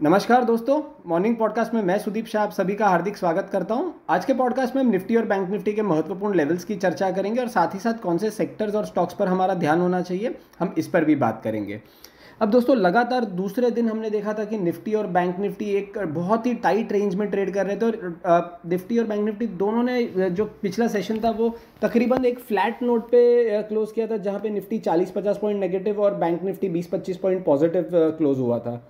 नमस्कार दोस्तों। Morning podcast में मैं सुदीप शाह आप सभी का हार्दिक स्वागत करता हूं। आज के पॉडकास्ट में हम निफ्टी और बैंक निफ्टी के महत्वपूर्ण लेवल्स की चर्चा करेंगे और साथ ही साथ कौन से सेक्टर्स और स्टॉक्स पर हमारा ध्यान होना चाहिए, हम इस पर भी बात करेंगे। अब दोस्तों, लगातार दूसरे दिन हमने देखा था कि निफ्टी और बैंक निफ्टी एक बहुत ही टाइट रेंज में ट्रेड कर रहे थे और निफ्टी और बैंक निफ्टी दोनों ने जो पिछला सेशन था वो तकरीबन एक फ्लैट नोट पे क्लोज किया था, जहाँ पे निफ्टी 40-50 पॉइंट नेगेटिव और bank Nifty 20-25 point positive close हुआ था।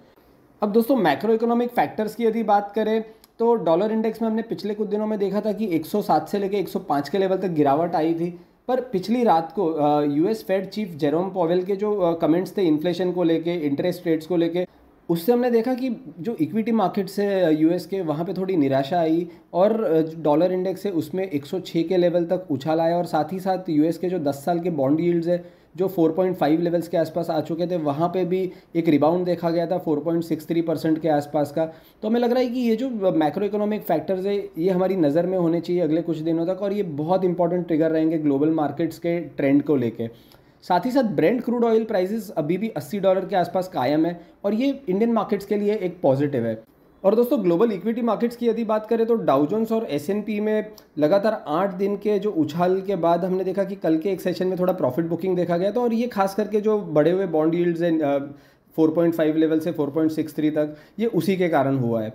अब दोस्तों, मैक्रो इकोनॉमिक फैक्टर्स की यदि बात करें तो डॉलर इंडेक्स में हमने पिछले कुछ दिनों में देखा था कि 107 से लेकर 105 के लेवल तक गिरावट आई थी। पर पिछली रात को US Fed chief Jerome Powell के जो कमेंट्स थे इन्फ्लेशन को लेके, इंटरेस्ट रेट्स को लेके, उससे हमने देखा कि जो इक्विटी मार्केट्स है यूएस के, वहाँ पे थोड़ी निराशा आई और डॉलर इंडेक्स है उसमें 106 के लेवल तक उछाल आया। और साथ ही साथ यूएस के जो 10 साल के बॉन्ड यील्ड्स है जो 4.5 लेवल्स के आसपास आ चुके थे, वहाँ पे भी एक रिबाउंड देखा गया था 4.63% के आसपास का। तो हमें लग रहा है कि ये जो मैक्रो इकोनॉमिक फैक्टर्स है ये हमारी नज़र में होने चाहिए अगले कुछ दिनों तक, और ये बहुत इंपॉर्टेंट ट्रिगर रहेंगे ग्लोबल मार्केट्स के ट्रेंड को लेके। साथ ही साथ ब्रेंट क्रूड ऑयल प्राइसेस अभी भी $80 के आसपास कायम है और ये इंडियन मार्केट्स के लिए एक पॉजिटिव है। और दोस्तों, ग्लोबल इक्विटी मार्केट्स की यदि बात करें तो डाउ जोन्स और एसएनपी में लगातार 8 दिन के जो उछाल के बाद हमने देखा कि कल के एक सेशन में थोड़ा प्रॉफिट बुकिंग देखा गया था, और ये खास करके जो बढ़े हुए बॉन्ड यील्ड्स हैं 4.5 लेवल से 4.63 तक, ये उसी के कारण हुआ है।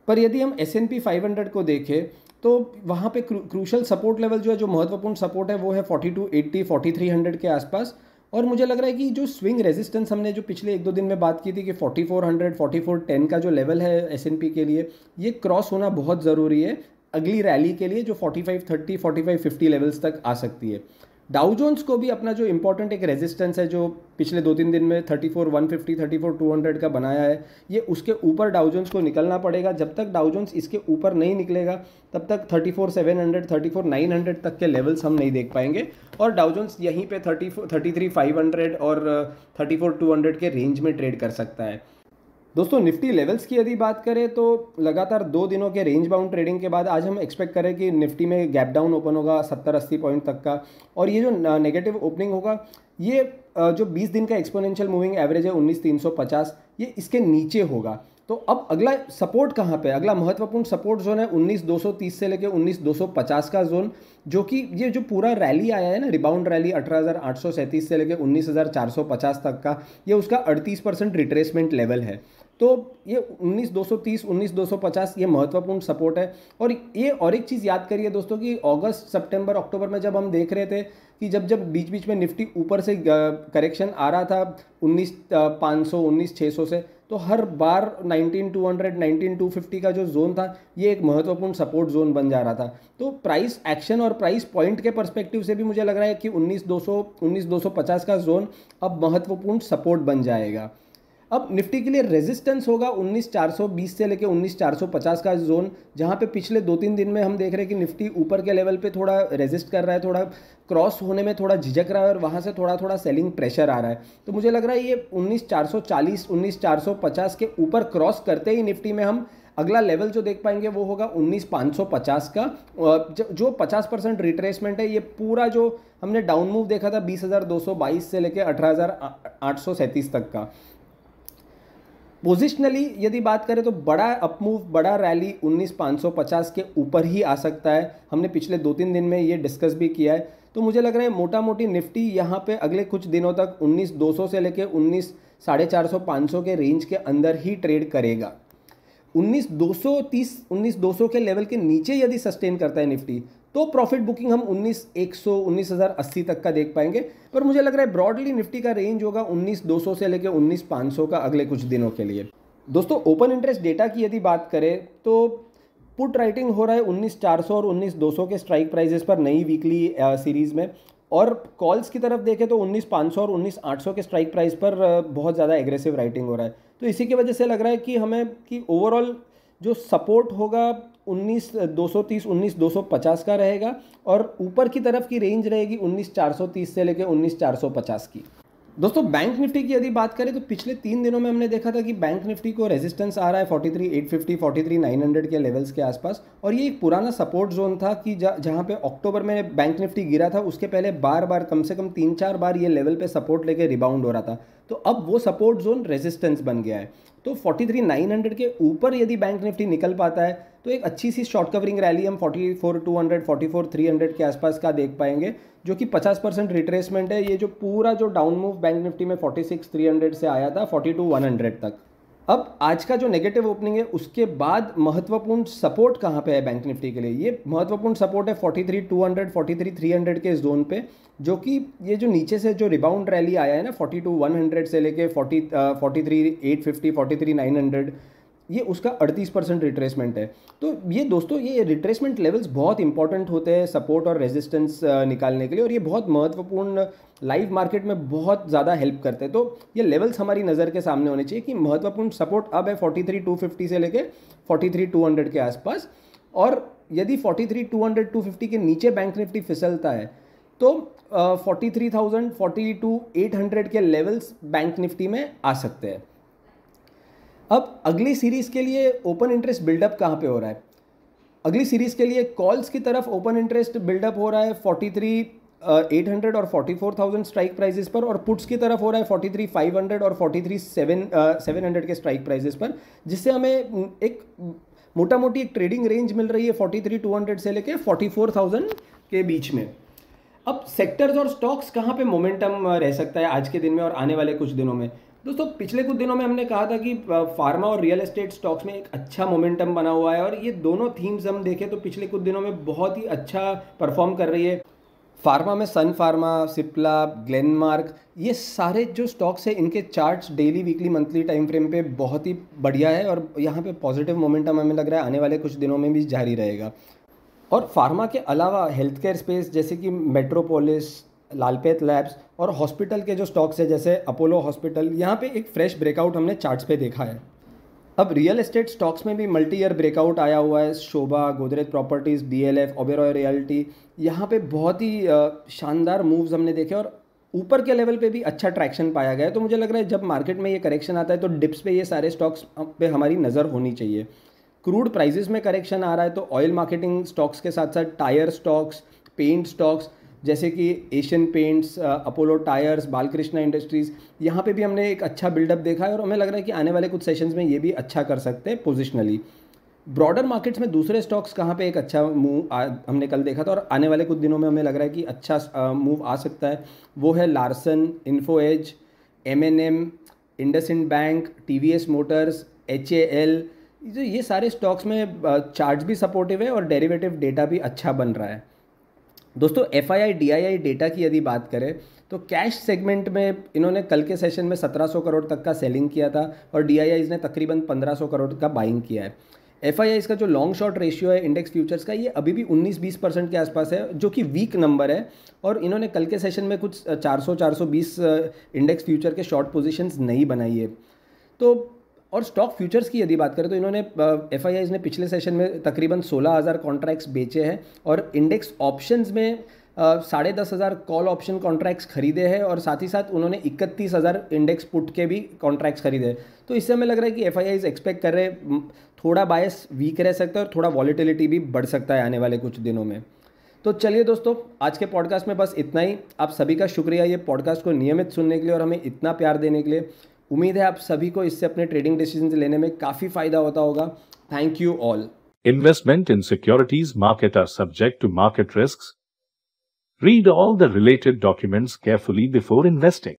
पर यदि हम S&P 500 को देखें तो वहाँ पे क्रूशल सपोर्ट लेवल जो है, जो महत्वपूर्ण सपोर्ट है, वो है 4280 4300 के आसपास। और मुझे लग रहा है कि जो स्विंग रेजिस्टेंस हमने जो पिछले 1-2 दिन में बात की थी कि 4400 4410 का जो लेवल है S&P के लिए, ये क्रॉस होना बहुत ज़रूरी है अगली रैली के लिए, जो 4530 4550 लेवल्स तक आ सकती है। डाउ जोन्स को भी अपना जो इंपॉर्टेंट एक रेजिस्टेंस है जो पिछले 2-3 दिन में 34,150 34,200 का बनाया है, ये उसके ऊपर डाउ जोन्स को निकलना पड़ेगा। जब तक डाउ जोन्स इसके ऊपर नहीं निकलेगा तब तक 34,700 34,900 तक के लेवल्स हम नहीं देख पाएंगे, और डाउ जोन्स यहीं पे 33,500 और 34,200 के रेंज में ट्रेड कर सकता है। दोस्तों, निफ्टी लेवल्स की यदि बात करें तो लगातार 2 दिनों के रेंज बाउंड ट्रेडिंग के बाद आज हम एक्सपेक्ट करें कि निफ्टी में गैप डाउन ओपन होगा 70-80 पॉइंट तक का, और ये जो नेगेटिव ओपनिंग होगा ये जो 20 दिन का एक्सपोनेंशियल मूविंग एवरेज है 19,350, ये इसके नीचे होगा। तो अब अगला सपोर्ट कहाँ पे, अगला महत्वपूर्ण सपोर्ट जोन है 19,230 से लेकर 19,250 का जोन, जो कि ये जो पूरा रैली आया है ना, रिबाउंड रैली 18,837 से लेकर 19,450 तक का, ये उसका 38% रिट्रेसमेंट लेवल है। तो ये 19,230 19,250 ये महत्वपूर्ण सपोर्ट है। और ये और एक चीज़ याद करिए दोस्तों कि अगस्त सितंबर अक्टूबर में जब हम देख रहे थे कि जब बीच बीच में निफ्टी ऊपर से करेक्शन आ रहा था 19,500 19,600 से, तो हर बार 19,200 19,250 का जो जोन था ये एक महत्वपूर्ण सपोर्ट जोन बन जा रहा था। तो प्राइस एक्शन और प्राइस पॉइंट के पर्सपेक्टिव से भी मुझे लग रहा है कि 19,200 19,250 का जोन अब महत्वपूर्ण सपोर्ट बन जाएगा। अब निफ्टी के लिए रेजिस्टेंस होगा 19,420 से लेकर 19,450 का जोन, जहां पे पिछले 2-3 दिन में हम देख रहे हैं कि निफ्टी ऊपर के लेवल पे थोड़ा रेजिस्ट कर रहा है, थोड़ा क्रॉस होने में थोड़ा झिझक रहा है और वहां से थोड़ा थोड़ा सेलिंग प्रेशर आ रहा है। तो मुझे लग रहा है ये 19,440 19,450 के ऊपर क्रॉस करते ही निफ्टी में हम अगला लेवल जो देख पाएंगे वो होगा 19,550 का, जो 50% रिट्रेसमेंट है। ये पूरा जो हमने डाउन मूव देखा था 20,222 से लेकर 18,837 तक का। पोजिशनली यदि बात करें तो बड़ा अपमूव, बड़ा रैली 19,550 के ऊपर ही आ सकता है। हमने पिछले 2-3 दिन में ये डिस्कस भी किया है। तो मुझे लग रहा है मोटा मोटी निफ्टी यहाँ पे अगले कुछ दिनों तक 19,200 से लेके 19,450-500 के रेंज के अंदर ही ट्रेड करेगा। 19,230 19,200 के लेवल के नीचे यदि सस्टेन करता है निफ्टी तो प्रॉफिट बुकिंग हम 19,100 19,080 तक का देख पाएंगे। पर मुझे लग रहा है ब्रॉडली निफ्टी का रेंज होगा 19,200 से लेकर 19,500 का अगले कुछ दिनों के लिए। दोस्तों, ओपन इंटरेस्ट डेटा की यदि बात करें तो पुट राइटिंग हो रहा है 19,400 और 19,200 के स्ट्राइक प्राइजेस पर नई वीकली सीरीज़ में, और कॉल्स की तरफ देखें तो 19,500 और 19,800 के स्ट्राइक प्राइस पर बहुत ज़्यादा एग्रेसिव राइटिंग हो रहा है। तो इसी की वजह से लग रहा है कि हमें कि ओवरऑल जो सपोर्ट होगा 19,230 19,250 का रहेगा, और ऊपर की तरफ की रेंज रहेगी 19,430 से लेकर 19,450 की। दोस्तों, बैंक निफ्टी की यदि बात करें तो पिछले 3 दिनों में हमने देखा था कि बैंक निफ्टी को रेजिस्टेंस आ रहा है 43,850 43,900 के लेवल्स के आसपास, और ये एक पुराना सपोर्ट जोन था कि जहां पे अक्टूबर में बैंक निफ्टी गिरा था उसके पहले बार बार कम से कम 3-4 बार ये लेवल पे सपोर्ट लेके रिबाउंड हो रहा था। तो अब वो सपोर्ट जोन रेजिस्टेंस बन गया है। तो 43,900 के ऊपर यदि बैंक निफ्टी निकल पाता है तो एक अच्छी सी शॉर्ट कवरिंग रैली हम 44,200 44,300 के आसपास का देख पाएंगे, जो कि 50% रिट्रेसमेंट है। ये जो पूरा जो डाउन मूव बैंक निफ्टी में 46,300 से आया था 42,100 तक। अब आज का जो नेगेटिव ओपनिंग है उसके बाद महत्वपूर्ण सपोर्ट कहाँ पे है बैंक निफ्टी के लिए? ये महत्वपूर्ण सपोर्ट है 43,200 43,300 के जोन पे, जो कि ये जो नीचे से जो रिबाउंड रैली आया है ना 42,100 से लेके 43,850 43,900, ये उसका 38% रिट्रेसमेंट है। तो ये दोस्तों ये रिट्रेसमेंट लेवल्स बहुत इंपॉर्टेंट होते हैं सपोर्ट और रेजिस्टेंस निकालने के लिए, और ये बहुत महत्वपूर्ण लाइव मार्केट में बहुत ज़्यादा हेल्प करते हैं। तो ये लेवल्स हमारी नज़र के सामने होने चाहिए कि महत्वपूर्ण सपोर्ट अब है 43,250 से लेके 43,200 के आसपास, और यदि 43,200 250 के नीचे बैंक निफ्टी फिसलता है तो 43,000 42,800 के लेवल्स बैंक निफ्टी में आ सकते हैं। अब अगली सीरीज़ के लिए ओपन इंटरेस्ट बिल्डअप कहाँ पे हो रहा है? अगली सीरीज़ के लिए कॉल्स की तरफ ओपन इंटरेस्ट बिल्डअप हो रहा है 43,800 और 44,000 स्ट्राइक प्राइजेस पर, और पुट्स की तरफ हो रहा है 43,500 और 43,700 के स्ट्राइक प्राइजेस पर, जिससे हमें एक मोटा मोटी एक ट्रेडिंग रेंज मिल रही है 43,200 से लेके 44,000 के बीच में। अब सेक्टर्स और स्टॉक्स कहाँ पे मोमेंटम रह सकता है आज के दिन में और आने वाले कुछ दिनों में? दोस्तों पिछले कुछ दिनों में हमने कहा था कि फार्मा और रियल एस्टेट स्टॉक्स में एक अच्छा मोमेंटम बना हुआ है, और ये दोनों थीम्स हम देखें तो पिछले कुछ दिनों में बहुत ही अच्छा परफॉर्म कर रही है। फार्मा में सन फार्मा, सिप्ला, ग्लेनमार्क, ये सारे जो स्टॉक्स हैं इनके charts daily weekly monthly time frame पे बहुत ही बढ़िया है, और यहाँ पे पॉजिटिव मोमेंटम हमें लग रहा है आने वाले कुछ दिनों में भी जारी रहेगा। और फार्मा के अलावा हेल्थ केयर स्पेस जैसे कि मेट्रोपोलिस, लालपेत लैब्स और हॉस्पिटल के जो स्टॉक्स है जैसे अपोलो हॉस्पिटल, यहाँ पे एक फ्रेश ब्रेकआउट हमने चार्ट्स पे देखा है। अब रियल एस्टेट स्टॉक्स में भी मल्टी ईयर ब्रेकआउट आया हुआ है। Sobha, Godrej properties, DLF, Oberoi realty, यहाँ पे बहुत ही शानदार मूव्स हमने देखे, और ऊपर के लेवल पे भी अच्छा ट्रैक्शन पाया गया है। तो मुझे लग रहा है जब मार्केट में ये करेक्शन आता है तो डिप्स पे ये सारे स्टॉक्स पे हमारी नज़र होनी चाहिए। क्रूड प्राइजेस में करेक्शन आ रहा है तो ऑयल मार्केटिंग स्टॉक्स के साथ साथ टायर स्टॉक्स, पेंट स्टॉक्स जैसे कि Asian paints, Apollo tyres, Balkrishna industries, यहाँ पे भी हमने एक अच्छा बिल्डअप देखा है, और हमें लग रहा है कि आने वाले कुछ सेशंस में ये भी अच्छा कर सकते हैं पोजिशनली। ब्रॉडर मार्केट्स में दूसरे स्टॉक्स कहाँ पे एक अच्छा मूव हमने कल देखा था, और आने वाले कुछ दिनों में हमें लग रहा है कि अच्छा मूव आ सकता है। वो है Larsen, Info Edge, M&M, IndusInd bank, TVS motors, HAL। ये सारे स्टॉक्स में चार्ट्स भी सपोर्टिव है और डेरिवेटिव डेटा भी अच्छा बन रहा है। दोस्तों FII DII डेटा की यदि बात करें तो कैश सेगमेंट में इन्होंने कल के सेशन में 1700 करोड़ तक का सेलिंग किया था, और DIIs ने तकरीबन 1500 करोड़ का बाइंग किया है। FIIs का जो लॉन्ग शॉर्ट रेशियो है इंडेक्स फ्यूचर्स का, ये अभी भी 19-20% के आसपास है, जो कि वीक नंबर है, और इन्होंने कल के सेशन में कुछ 400-420 इंडेक्स फ्यूचर के शॉर्ट पोजीशंस नहीं बनाई है। तो और स्टॉक फ्यूचर्स की यदि बात करें तो इन्होंने FIIs ने पिछले सेशन में तकरीबन 16,000 कॉन्ट्रैक्ट्स बेचे हैं, और इंडेक्स ऑप्शंस में 10,500 कॉल ऑप्शन कॉन्ट्रैक्ट्स खरीदे हैं, और साथ ही साथ उन्होंने 31,000 इंडेक्स पुट के भी कॉन्ट्रैक्ट्स खरीदे हैं। तो इससे हमें लग रहा है कि FIIs एक्सपेक्ट कर रहे हैं थोड़ा बायस वीक रह सकता है और थोड़ा वॉलीटिलिटी भी बढ़ सकता है आने वाले कुछ दिनों में। तो चलिए दोस्तों, आज के पॉडकास्ट में बस इतना ही। आप सभी का शुक्रिया ये पॉडकास्ट को नियमित सुनने के लिए और हमें इतना प्यार देने के लिए। उम्मीद है आप सभी को इससे अपने ट्रेडिंग डिसीजन लेने में काफ़ी फायदा होता होगा। Thank you all. Investment in securities market are subject to market risks. Read all the related documents carefully before investing.